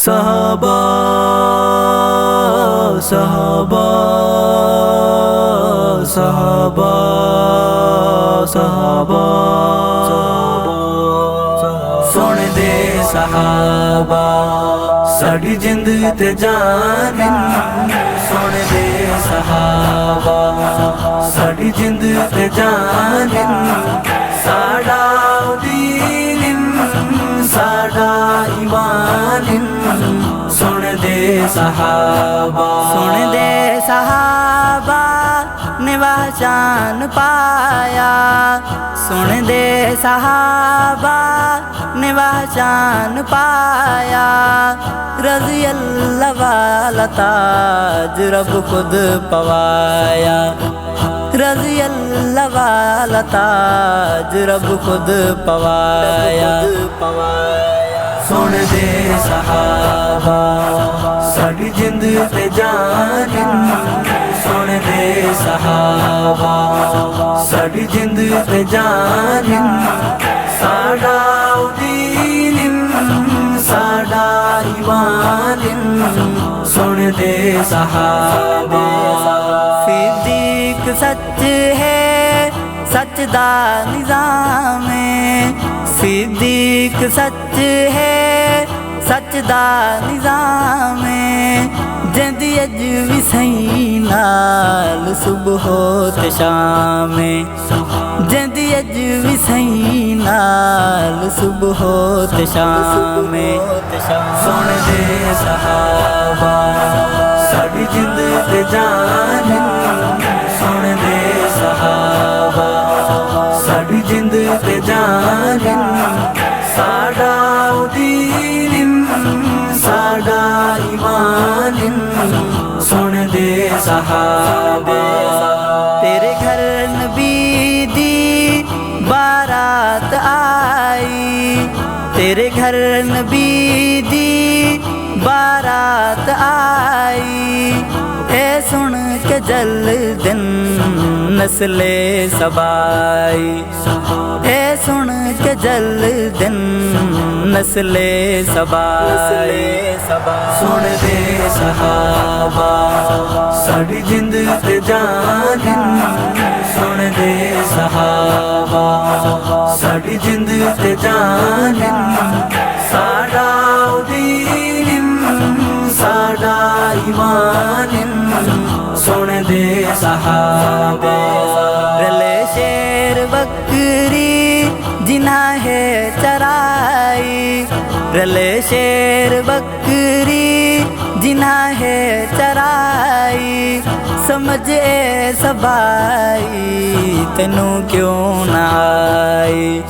सहाबा सहाबा सहाबा सहाबा सुन दे सहाबा साड़ी जिंद ते जान सुन दे सहाबा साड़ी जिंद ते जान साड़ा दीन साड़ा ईमान सुन दे सहाबा ने वह जान पाया सुन दे सहाबा ने वह जान पाया रज़ी अल्लाह वाला ताज रब खुद पवाया रज़ी अल्लाह वाला ताज रब खुद पवाया सुन दे सहाबा साड़ी जिंद ते जान सुन दे सहाबा साड़ी जिंद ते जान साड़ा दीन साड़ा ईमान सुन दे सहाबा सिद्दीक सच है सच दा निज़ाम सिद्दीक सच है सच दा निज़ाम जिंदी अज भी सही नाल सुबह ते शाम जिंदी अज भी सही नाल सुबह ते शाम सुन दे सहाबा साड़ी जिंद ते जान सुन दे सहाबा साड़ी जिंद ते जान साड़ा दीन साड़ा ईमान सुन दे सहाबा तेरे घर नबी दी बारात आई तेरे घर नबी दी बारात आई ए सुन के जल दिन नस्ले सबाई ए सुन के जल दिन नस्ले सबाई सुन दे सहाबा साड़ी जिंद ते जान सुन दे सहाबा साड़ी जिंद ते जान साड़ा दीन साड़ा ईमान सुन दे सहाबा रले शेर बकरी जिना है चराई रले शेर बकरी जिना है चराई समझ ए सबाई तेनू क्यों ना आई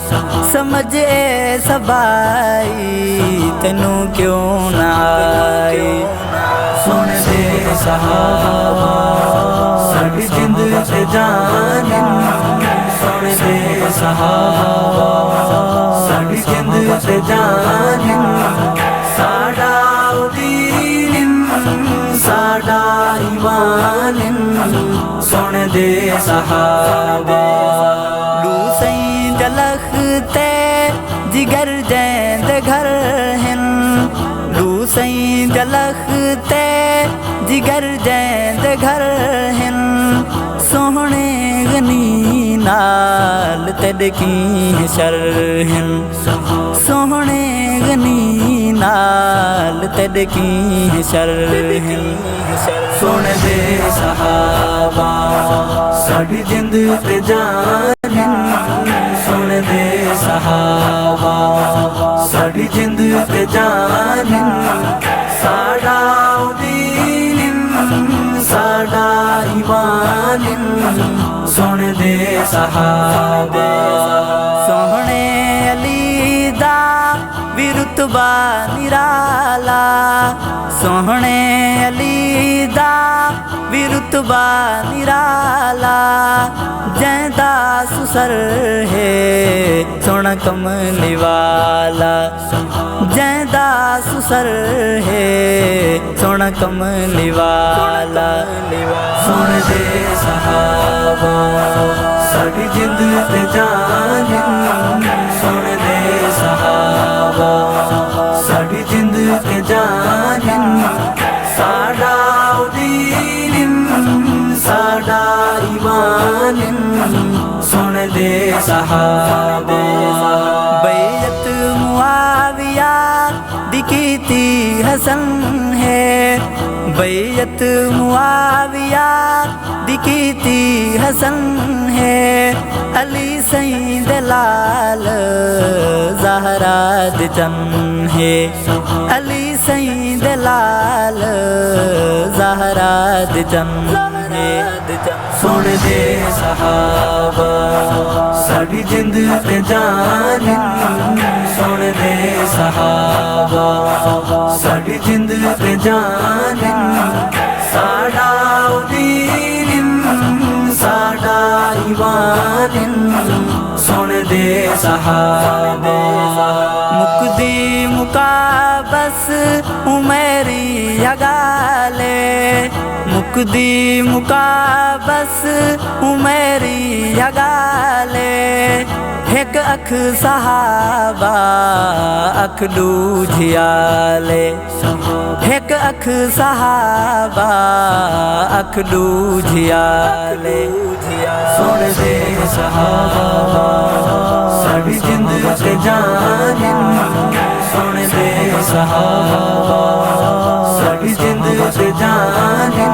समझ ए सबाई तेनू क्यों ना आई सुन दे सहाबा साड़ी जिंद ते जान सुन दे सहाबा साड़ी जिंद ते जान साड़ा दीन साड़ा ईमान सुन दे सहाबा लू सई जलखते जिगर जैंद घर हिन लू सई जलखते जिगर जैंद घर हिन सोहने गनी नाल तड़की शरहिन सोहने गनी नाल तड़की शरहिन सुन दे सहाबा साड़ी जिंद ते जान सुन दे सहाबा साड़ी जिंद ते जान साड़ा दीन साड़ा ईमान सुन दे सहाबा सोहने अली दा विरुतबा निराला सोहने अली दा विरुतबा निराला जैदा सुसर है सोना कमली वाला जैदा सुसर है सोना कमली वाला सुन दे सहाबा साड़ी जिंद ते जान सुन दे सहाबा साड़ी जिंद ते जान सहाबा। बैयत मुआविया दी कीती हसन है, बैयत मुआविया दी कीती हसन है। अली सईं दे लाल ज़हरा दे चन है, अली सईं दे लाल ज़हरा दे चन है। सुन दे सहाबा साड़ी जिंद ते जान, सुन दे सहाबा साड़ी जिंद ते जान। साडा दीन साडा ईमान, सुन दे सहाबा। मुकदी मुकाबस उमेरी यगाले, मुकदी मुकाबस उमेरी यगाले। एक अख सहाबा अख दूझियाले, एक अख सहाबा अख दूझियाले। सुन दे सहाबा साड़ी जिंद ते जान, सुन दे सहाबा साड़ी जिंद ते जान।